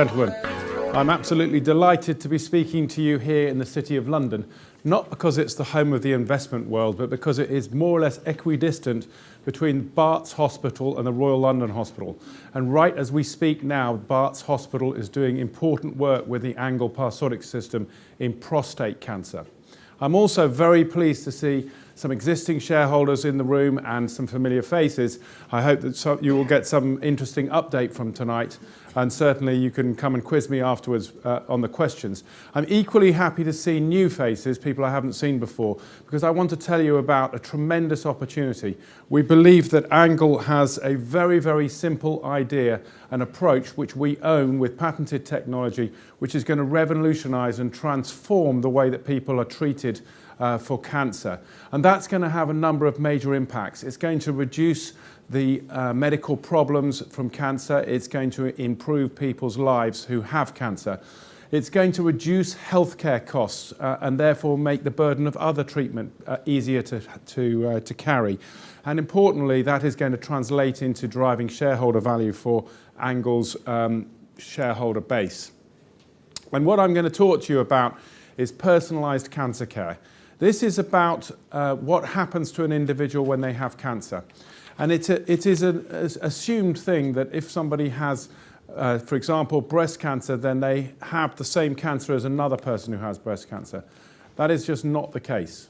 gentlemen, I'm absolutely delighted to be speaking to you here in the City of London, not because it's the home of the investment world, but because it is more or less equidistant between Barts Hospital and the Royal London Hospital. And right as we speak now, Barts Hospital is doing important work with the Angle Parsotix system in prostate cancer. I'm also very pleased to see some existing shareholders in the room and some familiar faces. I hope that you will get some interesting update from tonight, and certainly you can come and quiz me afterwards on the questions. I'm equally happy to see new faces, people I haven't seen before, because I want to tell you about a tremendous opportunity. We believe that Angle has a very, very simple idea, an approach which we own with patented technology, which is going to revolutionize and transform the way that people are treated for cancer. And that's going to have a number of major impacts. It's going to reduce the medical problems from cancer. It's going to improve people's lives who have cancer. It's going to reduce healthcare costs and therefore make the burden of other treatment easier to carry. And importantly, that is going to translate into driving shareholder value for Angle's shareholder base. And what I'm going to talk to you about is personalised cancer care. This is about what happens to an individual when they have cancer. And it is an assumed thing that if somebody has, for example, breast cancer, then they have the same cancer as another person who has breast cancer. That is just not the case.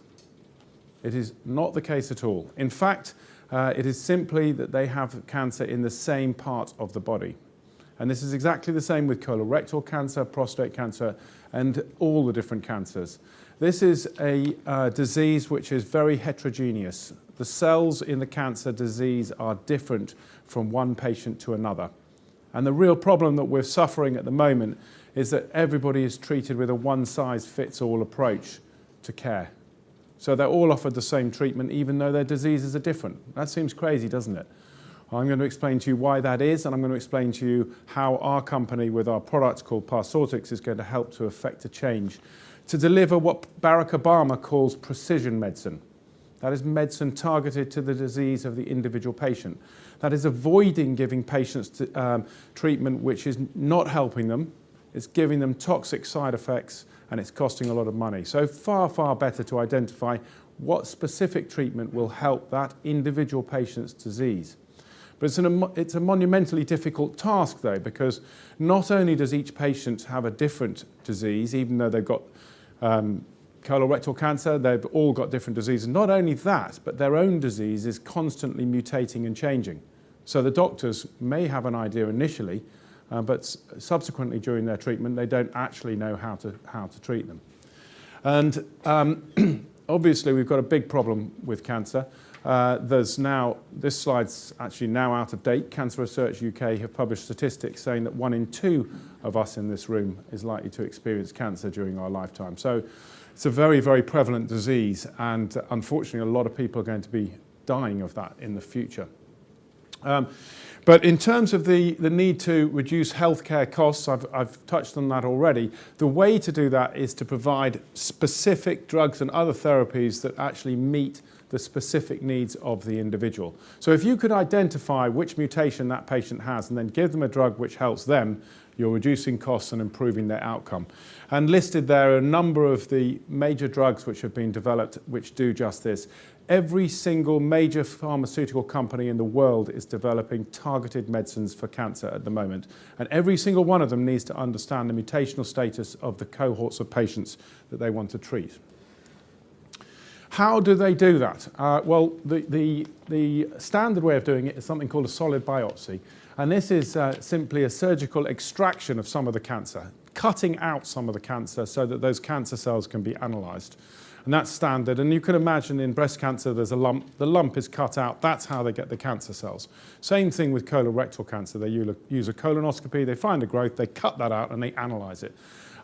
It is not the case at all. In fact, it is simply that they have cancer in the same part of the body. And this is exactly the same with colorectal cancer, prostate cancer, and all the different cancers. This is a disease which is very heterogeneous. The cells in the cancer disease are different from one patient to another. And the real problem that we're suffering at the moment is that everybody is treated with a one-size-fits-all approach to care. So they're all offered the same treatment even though their diseases are different. That seems crazy, doesn't it? I'm going to explain to you why that is, and I'm going to explain to you how our company with our product called Parsotix is going to help to effect a change to deliver what Barack Obama calls precision medicine. That is medicine targeted to the disease of the individual patient. That is avoiding giving patients treatment which is not helping them, it's giving them toxic side effects, and it's costing a lot of money. So far, far better to identify what specific treatment will help that individual patient's disease. But it's a monumentally difficult task, though, because not only does each patient have a different disease, even though they've got colorectal cancer, they've all got different diseases. Not only that, but their own disease is constantly mutating and changing. So the doctors may have an idea initially, but subsequently during their treatment, they don't actually know how to treat them. And obviously, we've got a big problem with cancer. There's now, this slide's actually now out of date. Cancer Research UK have published statistics saying that 1 in 2 of us in this room is likely to experience cancer during our lifetime. So it's a very, very prevalent disease, and unfortunately a lot of people are going to be dying of that in the future. But in terms of the need to reduce healthcare costs, I've touched on that already. The way to do that is to provide specific drugs and other therapies that actually meet the specific needs of the individual. So if you could identify which mutation that patient has and then give them a drug which helps them, you're reducing costs and improving their outcome. And listed there are a number of the major drugs which have been developed which do just this. Every single major pharmaceutical company in the world is developing targeted medicines for cancer at the moment. And every single one of them needs to understand the mutational status of the cohorts of patients that they want to treat. How do they do that? Well, the standard way of doing it is something called a solid biopsy. And this is simply a surgical extraction of some of the cancer, cutting out some of the cancer so that those cancer cells can be analysed. And that's standard. And you can imagine in breast cancer, there's a lump. The lump is cut out. That's how they get the cancer cells. Same thing with colorectal cancer. They use a colonoscopy. They find a growth. They cut that out and they analyse it.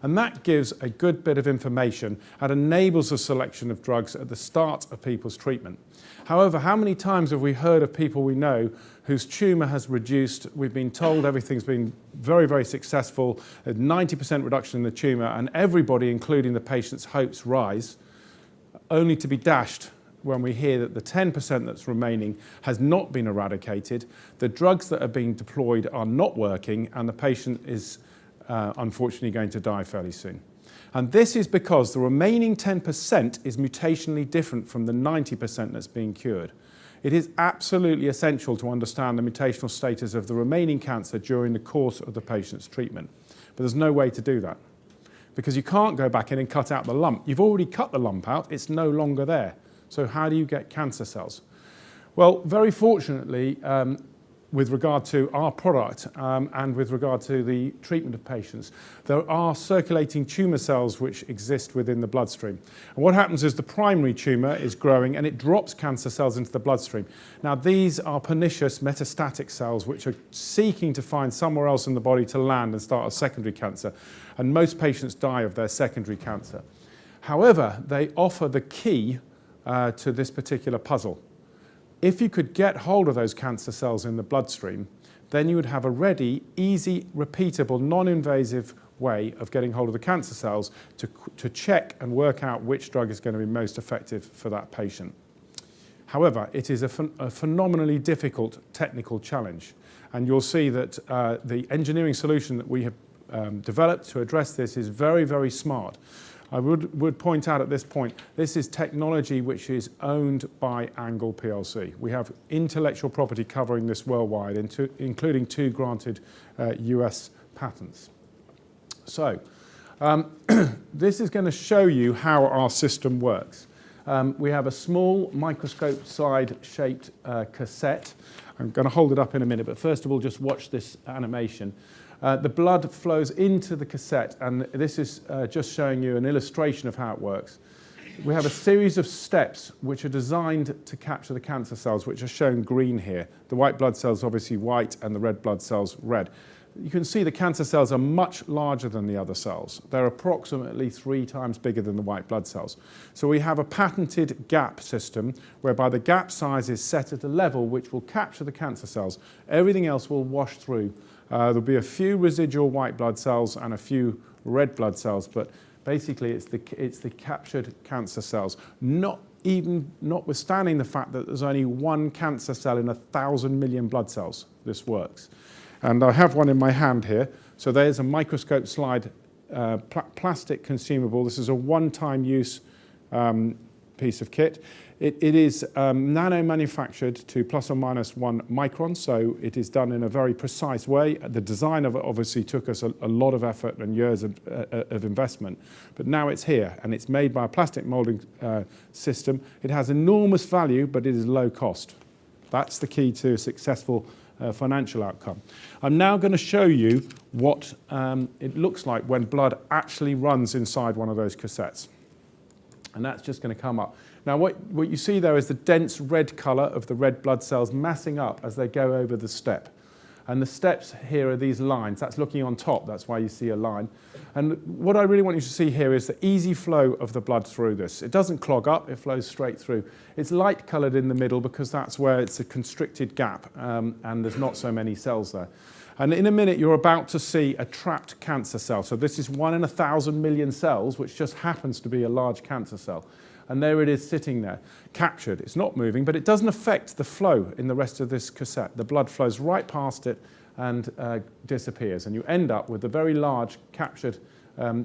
And that gives a good bit of information and enables the selection of drugs at the start of people's treatment. However, how many times have we heard of people we know whose tumour has reduced? We've been told everything's been very, very successful, a 90% reduction in the tumour, and everybody, including the patient's hopes, rise, only to be dashed when we hear that the 10% that's remaining has not been eradicated, the drugs that are being deployed are not working, and the patient is unfortunately going to die fairly soon. And this is because the remaining 10% is mutationally different from the 90% that's being cured. It is absolutely essential to understand the mutational status of the remaining cancer during the course of the patient's treatment. But there's no way to do that, because you can't go back in and cut out the lump. You've already cut the lump out, it's no longer there. So how do you get cancer cells? Well, very fortunately, with regard to our product and with regard to the treatment of patients, there are circulating tumour cells which exist within the bloodstream. And what happens is the primary tumour is growing and it drops cancer cells into the bloodstream. Now, these are pernicious metastatic cells which are seeking to find somewhere else in the body to land and start a secondary cancer. And most patients die of their secondary cancer. However, they offer the key to this particular puzzle. If you could get hold of those cancer cells in the bloodstream, then you would have a ready, easy, repeatable, non-invasive way of getting hold of the cancer cells to check and work out which drug is going to be most effective for that patient. However, it is a phenomenally difficult technical challenge, and you'll see that the engineering solution that we have developed to address this is very, very smart. I would point out at this point, this is technology which is owned by Angle PLC. We have intellectual property covering this worldwide, including 2 granted US patents. So, this is going to show you how our system works. We have a small microscope side shaped cassette. I'm going to hold it up in a minute, but first of all, just watch this animation. The blood flows into the cassette, and this is just showing you an illustration of how it works. We have a series of steps which are designed to capture the cancer cells, which are shown green here. The white blood cells obviously white and the red blood cells red. You can see the cancer cells are much larger than the other cells. They're approximately 3 times bigger than the white blood cells. So we have a patented gap system whereby the gap size is set at a level which will capture the cancer cells. Everything else will wash through. There'll be a few residual white blood cells and a few red blood cells, but basically it's the captured cancer cells, notwithstanding the fact that there's only 1 cancer cell in 1,000 million blood cells. This works. And I have one in my hand here. So there's a microscope slide plastic consumable. This is a one-time use piece of kit. It is nano-manufactured to plus or minus 1 micron, so it is done in a very precise way. The design of it obviously took us a lot of effort and years of investment, but now it's here, and it's made by a plastic molding system. It has enormous value, but it is low cost. That's the key to a successful financial outcome. I'm now going to show you what it looks like when blood actually runs inside one of those cassettes. And that's just going to come up. Now what you see there is the dense red colour of the red blood cells massing up as they go over the step. And the steps here are these lines. That's looking on top, that's why you see a line. And what I really want you to see here is the easy flow of the blood through this. It doesn't clog up, it flows straight through. It's light coloured in the middle because that's where it's a constricted gap and there's not so many cells there. And in a minute, you're about to see a trapped cancer cell. So this is 1 in 1,000 million cells, which just happens to be a large cancer cell. And there it is sitting there, captured. It's not moving, but it doesn't affect the flow in the rest of this cassette. The blood flows right past it and disappears. And you end up with the very large captured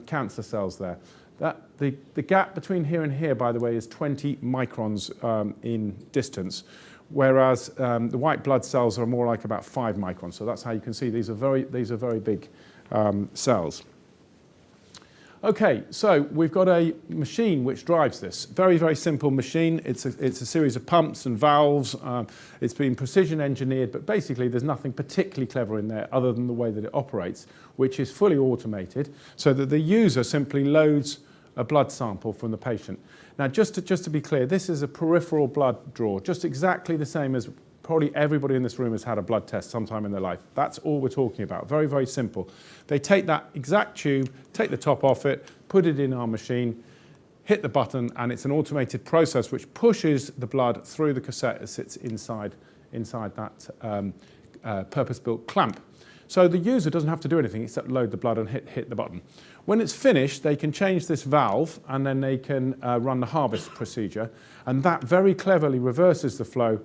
cancer cells there. The gap between here and here, by the way, is 20 microns in distance, whereas the white blood cells are more like about 5 microns. So that's how you can see these are very big cells. Okay, so we've got a machine which drives this. Very, very simple machine. It's a series of pumps and valves. It's been precision engineered, but basically there's nothing particularly clever in there other than the way that it operates, which is fully automated, so that the user simply loads a blood sample from the patient. Now, just to be clear, this is a peripheral blood draw, just exactly the same as probably everybody in this room has had a blood test sometime in their life. That's all we're talking about. Very, very simple. They take that exact tube, take the top off it, put it in our machine, hit the button, and it's an automated process which pushes the blood through the cassette as it sits inside that purpose-built clamp. So the user doesn't have to do anything except load the blood and hit the button. When it's finished, they can change this valve, and then they can run the harvest procedure, and that very cleverly reverses the flow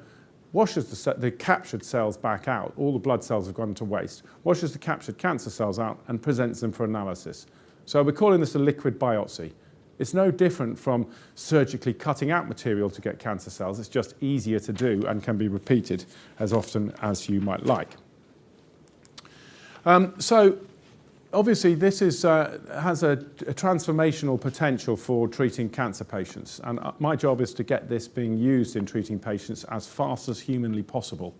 washes the captured cells back out. All the blood cells have gone to waste, washes the captured cancer cells out and presents them for analysis. So we're calling this a liquid biopsy. It's no different from surgically cutting out material to get cancer cells. It's just easier to do and can be repeated as often as you might like. So obviously this has a transformational potential for treating cancer patients, and my job is to get this being used in treating patients as fast as humanly possible.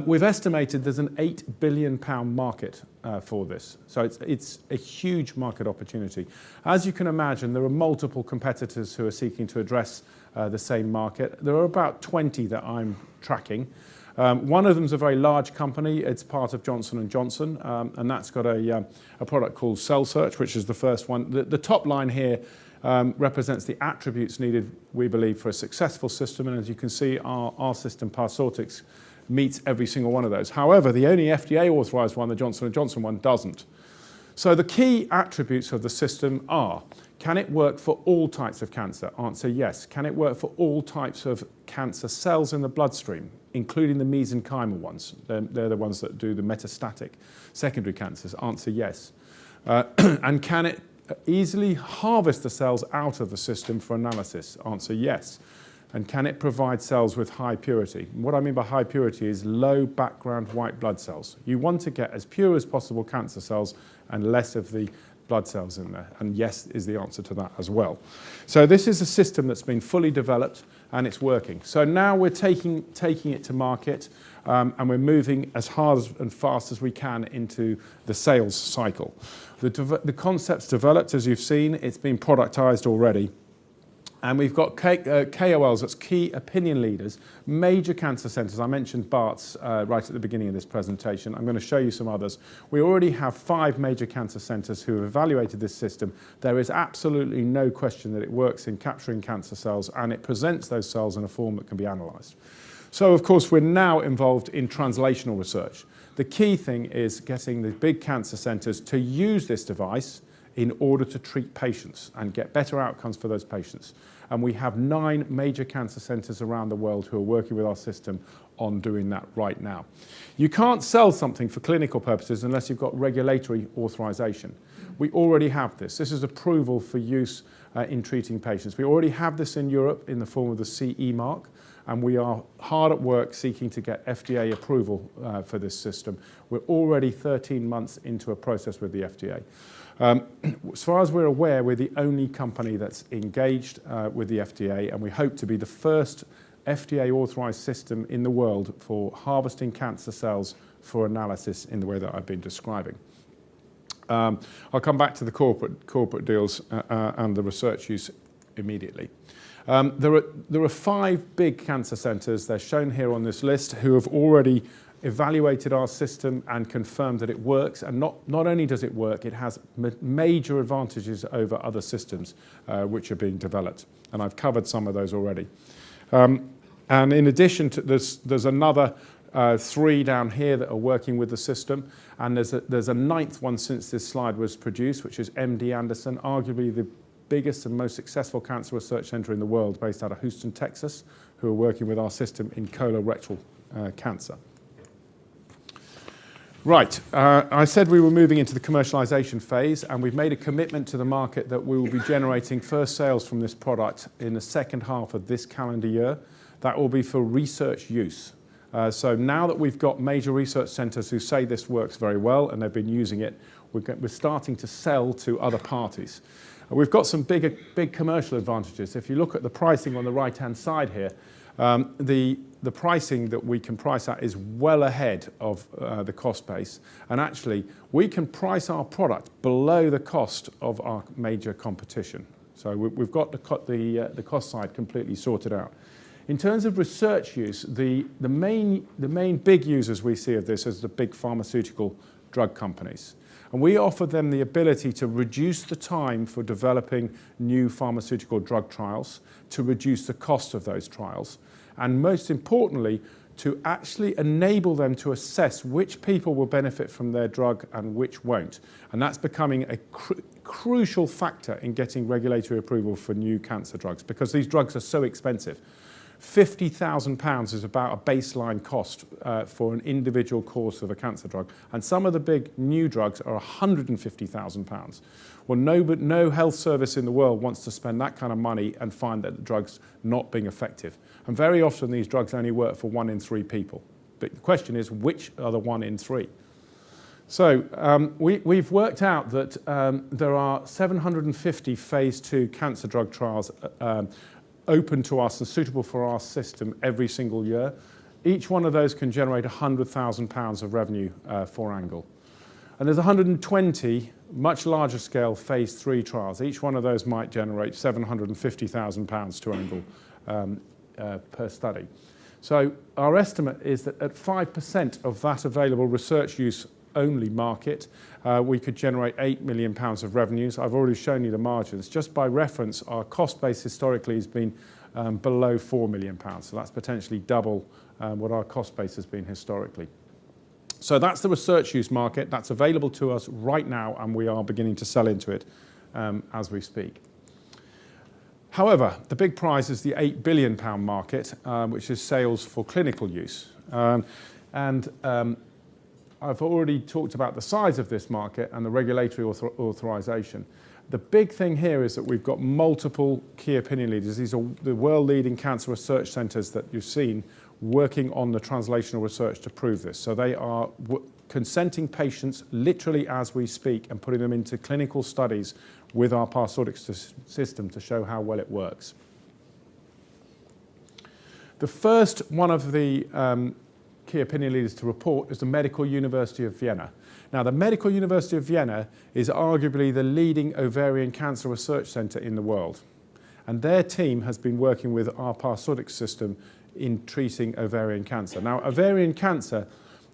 We've estimated there's an £8 billion market for this, so it's a huge market opportunity. As you can imagine, there are multiple competitors who are seeking to address the same market. There are about 20 that I'm tracking. One of them is a very large company. It's part of Johnson & Johnson, and that's got a product called CellSearch, which is the first one. The top line here represents the attributes needed, we believe, for a successful system, and as you can see, our system, Parsortix, meets every single one of those. However, the only FDA-authorized one, the Johnson & Johnson one, doesn't. So the key attributes of the system are: can it work for all types of cancer? Answer, yes. Can it work for all types of cancer cells in the bloodstream, including the mesenchymal ones? They're the ones that do the metastatic secondary cancers. Answer, yes. And can it easily harvest the cells out of the system for analysis? Answer, yes. And can it provide cells with high purity? And what I mean by high purity is low background white blood cells. You want to get as pure as possible cancer cells and less of the blood cells in there, and yes is the answer to that as well. So this is a system that's been fully developed and it's working. So now we're taking it to market, and we're moving as hard and fast as we can into the sales cycle. The concept's developed, as you've seen. It's been productized already. And we've got KOLs, that's key opinion leaders, major cancer centres. I mentioned Bart's right at the beginning of this presentation. I'm going to show you some others. We already have 5 major cancer centres who have evaluated this system. There is absolutely no question that it works in capturing cancer cells, and it presents those cells in a form that can be analysed. So, of course, we're now involved in translational research. The key thing is getting the big cancer centres to use this device in order to treat patients and get better outcomes for those patients. And we have 9 major cancer centres around the world who are working with our system on doing that right now. You can't sell something for clinical purposes unless you've got regulatory authorization. We already have this. This is approval for use in treating patients. We already have this in Europe in the form of the CE mark, and we are hard at work seeking to get FDA approval for this system. We're already 13 months into a process with the FDA. As far as we're aware, we're the only company that's engaged with the FDA, and we hope to be the first FDA-authorized system in the world for harvesting cancer cells for analysis in the way that I've been describing. I'll come back to the corporate deals and the research use immediately. There are 5 big cancer centres, they're shown here on this list, who have already evaluated our system and confirmed that it works. And not only does it work, it has major advantages over other systems which are being developed. And I've covered some of those already. And in addition to this, there's another 3 down here that are working with the system. And there's a 9th one since this slide was produced, which is MD Anderson, arguably the biggest and most successful cancer research centre in the world, based out of Houston, Texas, who are working with our system in colorectal cancer. Right, I said we were moving into the commercialization phase, and we've made a commitment to the market that we will be generating first sales from this product in the second half of this calendar year. That will be for research use. So now that we've got major research centres who say this works very well and they've been using it, we're starting to sell to other parties. We've got some big commercial advantages. If you look at the pricing on the right-hand side here, the pricing that we can price at is well ahead of the cost base. And actually, we can price our product below the cost of our major competition. So we've got the cost side completely sorted out. In terms of research use, the main big users we see of this is the big pharmaceutical drug companies. And we offer them the ability to reduce the time for developing new pharmaceutical drug trials, to reduce the cost of those trials, and most importantly, to actually enable them to assess which people will benefit from their drug and which won't. And that's becoming a crucial factor in getting regulatory approval for new cancer drugs, because these drugs are so expensive. £50,000 is about a baseline cost for an individual course of a cancer drug. And some of the big new drugs are £150,000. Well, no health service in the world wants to spend that kind of money and find that the drug's not being effective. And very often these drugs only work for 1 in 3 people. But the question is, which are the 1 in 3? So we've worked out that there are 750 phase 2 cancer drug trials open to us and suitable for our system every single year. Each one of those can generate £100,000 of revenue for Angle. And there's 120 much larger scale phase 3 trials. Each one of those might generate £750,000 to Angle per study. So our estimate is that at 5% of that available research use only market, we could generate £8 million of revenues. I've already shown you the margins. Just by reference, our cost base historically has been below £4 million. So that's potentially double what our cost base has been historically. So that's the research use market. That's available to us right now, and we are beginning to sell into it as we speak. However, the big prize is the £8 billion market, which is sales for clinical use. I've already talked about the size of this market and the regulatory authorization. The big thing here is that we've got multiple key opinion leaders. These are the world-leading cancer research centres that you've seen working on the translational research to prove this. So they are consenting patients literally as we speak and putting them into clinical studies with our Parsortix system to show how well it works. The first one of the key opinion leaders to report is the Medical University of Vienna. Now, the Medical University of Vienna is arguably the leading ovarian cancer research centre in the world. And their team has been working with our Parsortix system in treating ovarian cancer. Now, ovarian cancer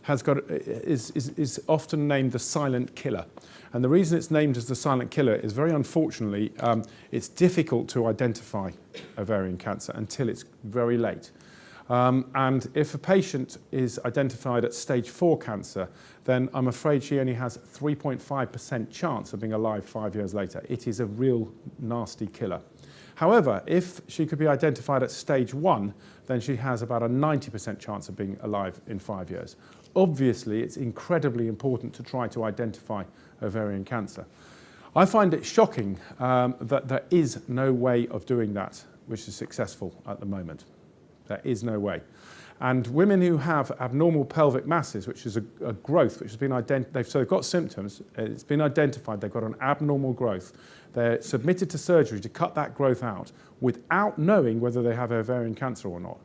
is often named the silent killer. And the reason it's named as the silent killer is, very unfortunately, it's difficult to identify ovarian cancer until it's very late. And if a patient is identified at stage 4 cancer, then I'm afraid she only has 3.5% chance of being alive 5 years later. It is a real nasty killer. However, if she could be identified at stage 1, then she has about a 90% chance of being alive in 5 years. Obviously, it's incredibly important to try to identify ovarian cancer. I find it shocking that there is no way of doing that which is successful at the moment. There is no way. And women who have abnormal pelvic masses, which is a growth which has been identified, so they've got symptoms, it's been identified, they've got an abnormal growth. They're submitted to surgery to cut that growth out without knowing whether they have ovarian cancer or not.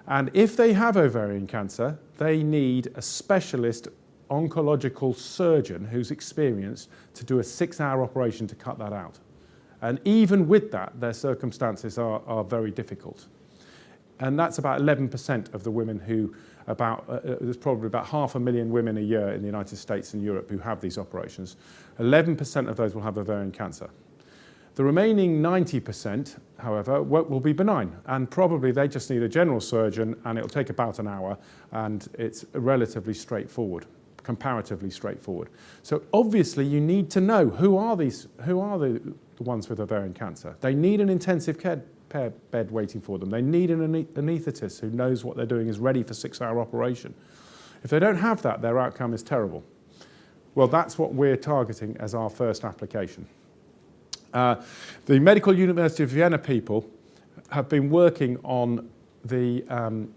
And if they have ovarian cancer, they need a specialist oncological surgeon who's experienced to do a 6-hour operation to cut that out. And even with that, their circumstances are very difficult. And that's about 11% of the women who, there's probably about 500,000 women a year in the United States and Europe who have these operations. 11% of those will have ovarian cancer. The remaining 90%, however, will be benign, and probably they just need a general surgeon, and it'll take about an hour, and it's relatively straightforward, comparatively straightforward. So obviously you need to know who are the ones with ovarian cancer. They need an intensive care bed waiting for them. They need an anaesthetist who knows what they're doing, is ready for 6-hour operation. If they don't have that, their outcome is terrible. Well, that's what we're targeting as our first application. The Medical University of Vienna people have been working on the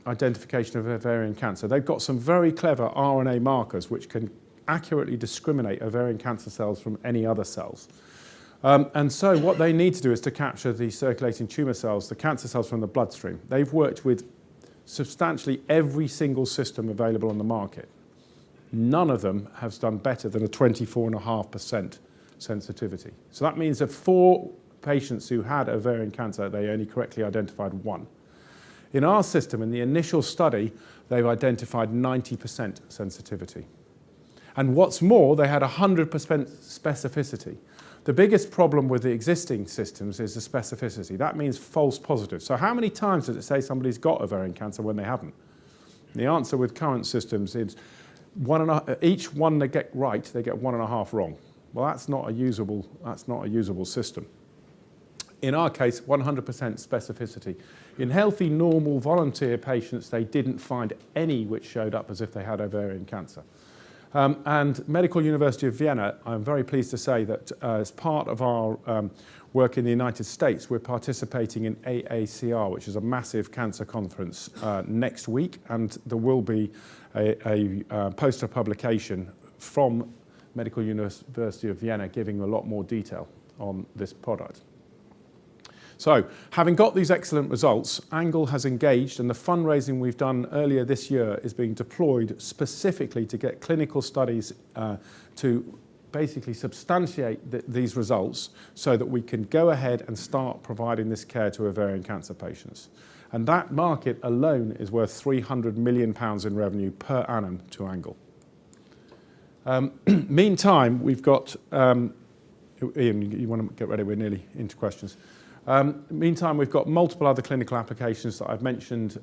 identification of ovarian cancer. They've got some very clever RNA markers which can accurately discriminate ovarian cancer cells from any other cells. And so what they need to do is to capture the circulating tumour cells, the cancer cells from the bloodstream. They've worked with substantially every single system available on the market. None of them has done better than a 24.5% sensitivity. So that means of 4 patients who had ovarian cancer, they only correctly identified 1. In our system, in the initial study, they've identified 90% sensitivity. And what's more, they had 100% specificity. The biggest problem with the existing systems is the specificity. That means false positives. So how many times does it say somebody's got ovarian cancer when they haven't? The answer with current systems is each one they get right, they get 1.5 wrong. Well, that's not a usable system. In our case, 100% specificity. In healthy, normal volunteer patients, they didn't find any which showed up as if they had ovarian cancer. And Medical University of Vienna, I'm very pleased to say that as part of our work in the United States, we're participating in AACR, which is a massive cancer conference next week, and there will be a poster publication from Medical University of Vienna giving a lot more detail on this product. So, having got these excellent results, Angle has engaged, and the fundraising we've done earlier this year is being deployed specifically to get clinical studies to basically substantiate these results so that we can go ahead and start providing this care to ovarian cancer patients. And that market alone is worth £300 million in revenue per annum to Angle. Meantime, we've got, Ian, you want to get ready, we're nearly into questions. Meantime, we've got multiple other clinical applications that I've mentioned.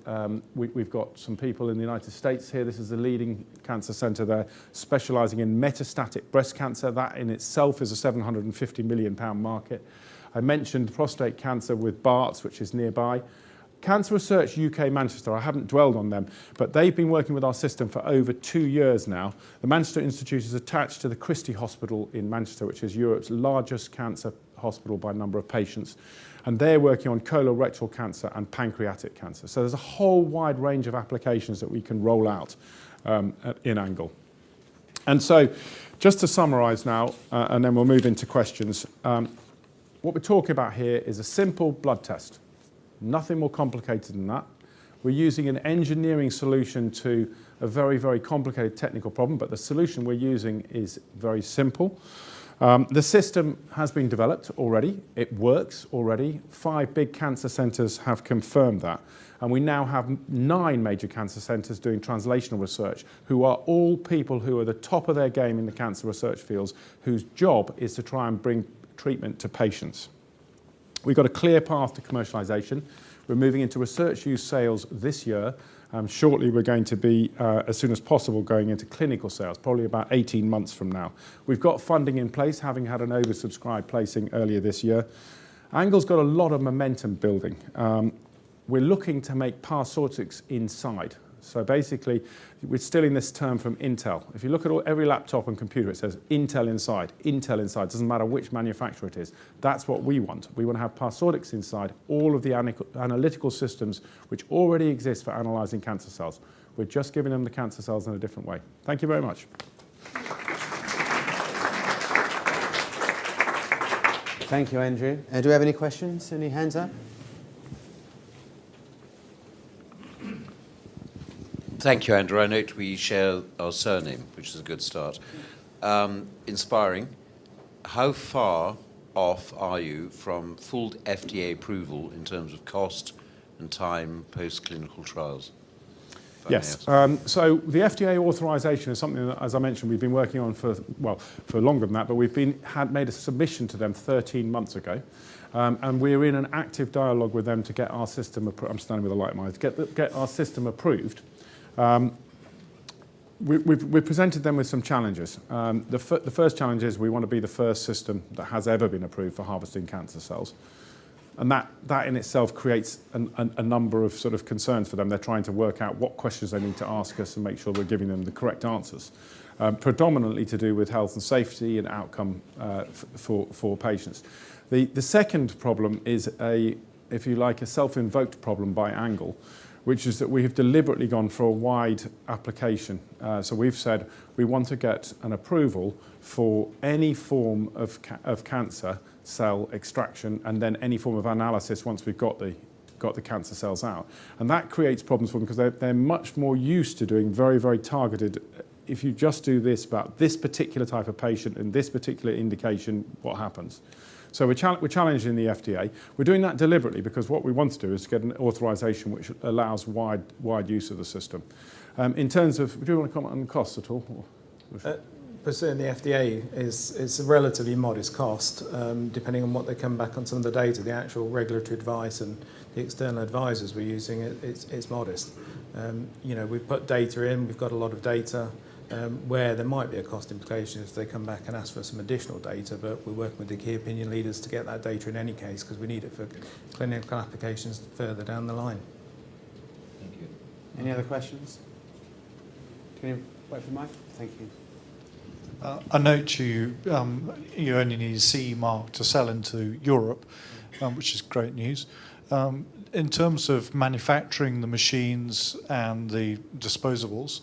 We've got some people in the United States here. This is the leading cancer centre there, specialising in metastatic breast cancer. That in itself is a £750 million market. I mentioned prostate cancer with Barts, which is nearby. Cancer Research UK Manchester, I haven't dwelled on them, but they've been working with our system for over 2 years now. The Manchester Institute is attached to the Christie Hospital in Manchester, which is Europe's largest cancer hospital by number of patients. And they're working on colorectal cancer and pancreatic cancer. So there's a whole wide range of applications that we can roll out in Angle. And so just to summarise now, and then we'll move into questions, what we're talking about here is a simple blood test. Nothing more complicated than that. We're using an engineering solution to a very, very complicated technical problem, but the solution we're using is very simple. The system has been developed already. It works already. 5 big cancer centres have confirmed that. And we now have 9 major cancer centres doing translational research, who are all people who are the top of their game in the cancer research fields, whose job is to try and bring treatment to patients. We've got a clear path to commercialisation. We're moving into research use sales this year. Shortly, we're going to be, as soon as possible, going into clinical sales, probably about 18 months from now. We've got funding in place, having had an oversubscribed placing earlier this year. Angle's got a lot of momentum building. We're looking to make Parsortix inside. So basically, we're still in this term from Intel. If you look at every laptop and computer, it says Intel inside, Intel inside. Doesn't matter which manufacturer it is. That's what we want. We want to have Parsortix inside all of the analytical systems which already exist for analysing cancer cells. We're just giving them the cancer cells in a different way. Thank you very much. Thank you, Andrew. Do we have any questions? Any hands up? Thank you, Andrew. I note we share our surname, which is a good start. Inspiring. How far off are you from full FDA approval in terms of cost and time post-clinical trials? Yes. So the FDA authorization is something that, as I mentioned, we've been working on for longer than that, but we've made a submission to them 13 months ago. And we're in an active dialogue with them to get our system approved. I'm standing with a light in my eyes. Get our system approved. We've presented them with some challenges. The first challenge is we want to be the first system that has ever been approved for harvesting cancer cells. And that in itself creates a number of sort of concerns for them. They're trying to work out what questions they need to ask us and make sure we're giving them the correct answers. Predominantly to do with health and safety and outcome for patients. The second problem is if you like, a self-invoked problem by Angle, which is that we have deliberately gone for a wide application. So we've said we want to get an approval for any form of cancer cell extraction and then any form of analysis once we've got the cancer cells out. And that creates problems for them because they're much more used to doing very, very targeted. If you just do this about this particular type of patient and this particular indication, what happens? So we're challenging the FDA. We're doing that deliberately because what we want to do is get an authorization which allows wide use of the system. In terms of, do you want to comment on the costs at all? Pursuing the FDA is a relatively modest cost, depending on what they come back on some of the data. The actual regulatory advice and the external advisors we're using, it's modest. We've put data in, we've got a lot of data. where there might be a cost implication if they come back and ask for some additional data, but we're working with the key opinion leaders to get that data in any case because we need it for clinical applications further down the line. Thank you. Any other questions? Can you wait for the mic? Thank you. I note you only need a CE mark to sell into Europe, which is great news. In terms of manufacturing the machines and the disposables,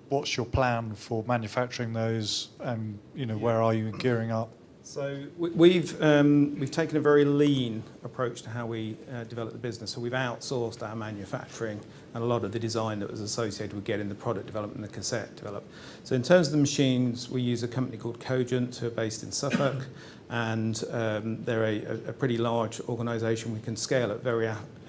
what's your plan for manufacturing those, and where are you in gearing up? So we've taken a very lean approach to how we develop the business. So we've outsourced our manufacturing and a lot of the design that was associated with getting the product developed and the cassette developed. So in terms of the machines, we use a company called Cogent, who are based in Suffolk, and they're a pretty large organisation. We can scale it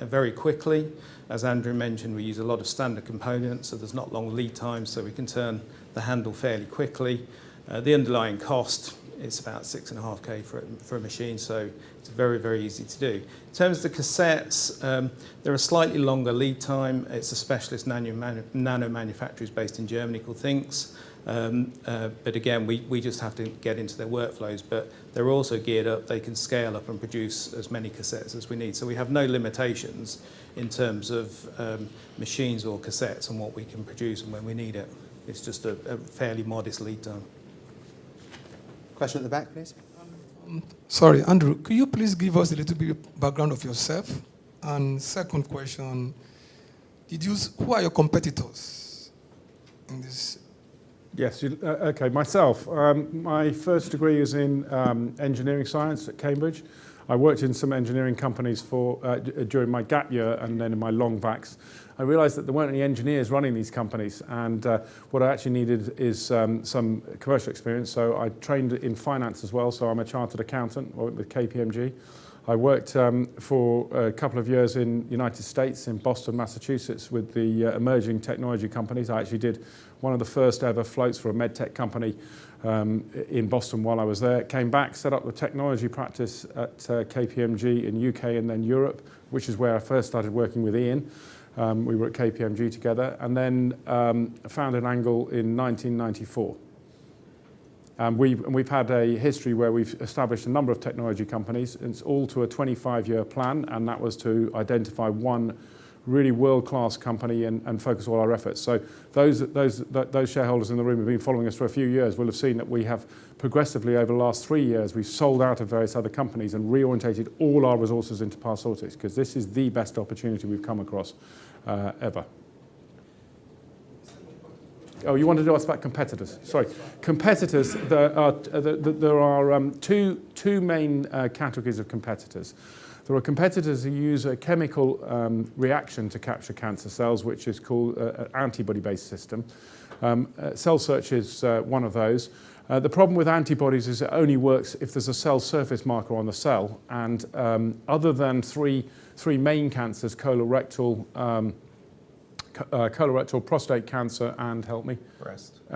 very quickly. As Andrew mentioned, we use a lot of standard components, so there's not long lead times, so we can turn the handle fairly quickly. The underlying cost, it's about 6.5K for a machine, so it's very, very easy to do. In terms of the cassettes, they're a slightly longer lead time. It's a specialist nano manufacturer based in Germany called Thinks. But again, we just have to get into their workflows, but they're also geared up. They can scale up and produce as many cassettes as we need. So we have no limitations in terms of machines or cassettes and what we can produce and when we need it. It's just a fairly modest lead time. Question at the back, please. Sorry, Andrew, could you please give us a little bit of background of yourself? And second question, who are your competitors in this? Yes, okay, myself. My first degree is in engineering science at Cambridge. I worked in some engineering companies during my gap year and then in my long vacs. I realised that there weren't any engineers running these companies, and what I actually needed is some commercial experience. So I trained in finance as well, so I'm a chartered accountant. I worked with KPMG. I worked for a couple of years in the United States, in Boston, Massachusetts, with the emerging technology companies. I actually did one of the first ever floats for a medtech company in Boston while I was there. Came back, set up the technology practice at KPMG in UK and then Europe, which is where I first started working with Ian. We were at KPMG together, and then founded Angle in 1994. We've had a history where we've established a number of technology companies. It's all to a 25-year plan, and that was to identify one really world-class company and focus all our efforts. So those shareholders in the room who have been following us for a few years will have seen that we have progressively over the last 3 years, we've sold out of various other companies and reorientated all our resources into Parsortix, because this is the best opportunity we've come across ever. Oh, you wanted to ask about competitors? Sorry. Competitors, there are two main categories of competitors. There are competitors who use a chemical reaction to capture cancer cells, which is called an antibody-based system. Cell search is one of those. The problem with antibodies is it only works if there's a cell surface marker on the cell. And other than three main cancers, colorectal, prostate cancer, and help me?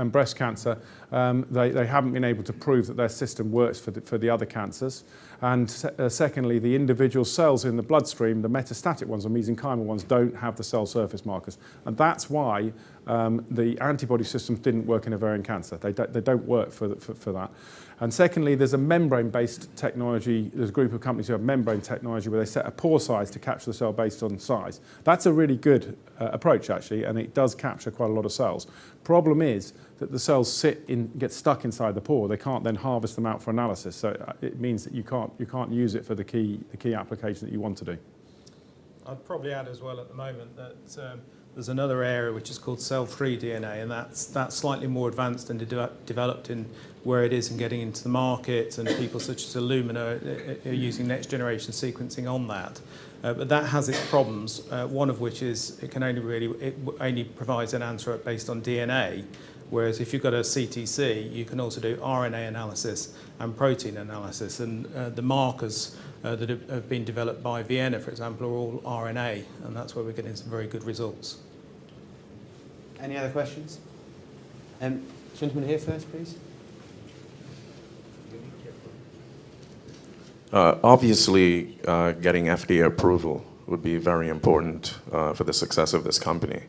Breast cancer, they haven't been able to prove that their system works for the other cancers. And secondly, the individual cells in the bloodstream, the metastatic ones, the mesenchymal ones, don't have the cell surface markers. And that's why the antibody systems didn't work in ovarian cancer. They don't work for that. And secondly, there's a membrane-based technology. There's a group of companies who have membrane technology where they set a pore size to capture the cell based on size. That's a really good approach, actually, and it does capture quite a lot of cells. Problem is that the cells get stuck inside the pore. They can't then harvest them out for analysis. So it means that you can't use it for the key application that you want to do. I'd probably add as well at the moment that there's another area which is called cell-free DNA, and that's slightly more advanced and developed in where it is in getting into the market, and people such as Illumina are using next-generation sequencing on that. But that has its problems, one of which is it only provides an answer based on DNA, whereas if you've got a CTC, you can also do RNA analysis and protein analysis, and the markers that have been developed by Vienna, for example, are all RNA, and that's where we're getting some very good results. Any other questions? Gentleman here first, please. Obviously, getting FDA approval would be very important for the success of this company.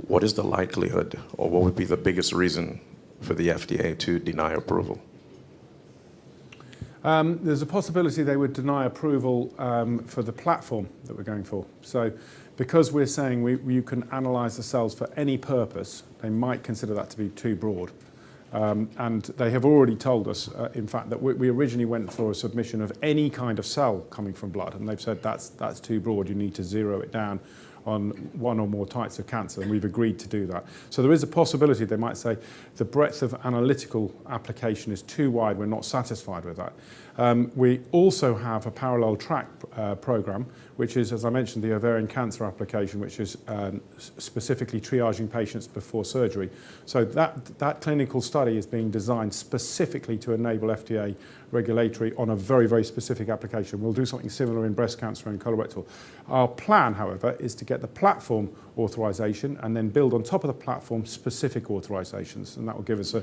what is the likelihood, or what would be the biggest reason for the FDA to deny approval? There's a possibility they would deny approval for the platform that we're going for. So because we're saying you can analyse the cells for any purpose, they might consider that to be too broad. And they have already told us, in fact, that we originally went for a submission of any kind of cell coming from blood, and they've said that's too broad, you need to zero it down on one or more types of cancer, and we've agreed to do that. So there is a possibility they might say the breadth of analytical application is too wide, we're not satisfied with that. We also have a parallel track program, which is, as I mentioned, the ovarian cancer application, which is specifically triaging patients before surgery. So that clinical study is being designed specifically to enable FDA regulatory on a very, very specific application. We'll do something similar in breast cancer and colorectal. Our plan, however, is to get the platform authorization and then build on top of the platform specific authorizations, and that will give us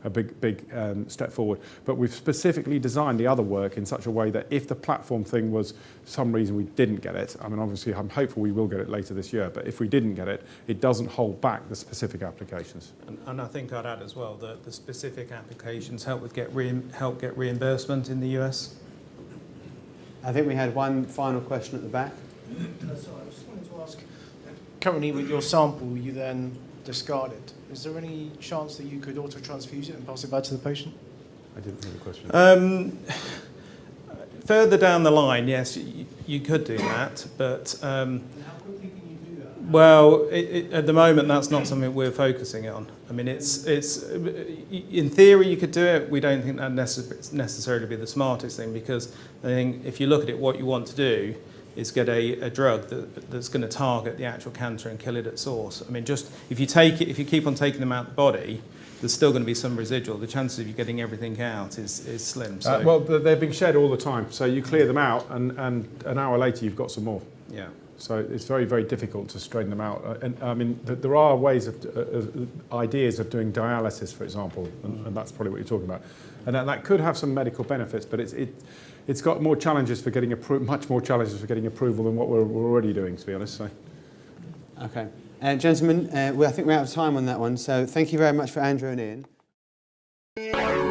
a big step forward. But we've specifically designed the other work in such a way that if the platform thing was some reason we didn't get it, I mean, obviously I'm hopeful we will get it later this year, but if we didn't get it, it doesn't hold back the specific applications. And I think I'd add as well that the specific applications help get reimbursement in the US. I think we had one final question at the back. Sorry, I just wanted to ask, currently with your sample, you then discard it. Is there any chance that you could auto-transfuse it and pass it back to the patient? I didn't hear the question. Further down the line, yes, you could do that, but And how quickly can you do that? well, at the moment, that's not something we're focusing on. I mean, it's in theory you could do it. We don't think that necessarily be the smartest thing, because I think if you look at it, what you want to do is get a drug that's going to target the actual cancer and kill it at source. I mean, just if you keep on taking them out of the body, there's still going to be some residual. The chances of you getting everything out is slim. So, Well, they're being shed all the time, so you clear them out, and an hour later you've got some more. yeah. So it's very, very difficult to strain them out. And I mean, there are ways of ideas of doing dialysis, for example, and that's probably what you're talking about. And that could have some medical benefits, but it's got more challenges for getting much more challenges for getting approval than what we're already doing, to be honest. So. Okay. Gentlemen, I think we're out of time on that one, so thank you very much for Andrew and Ian.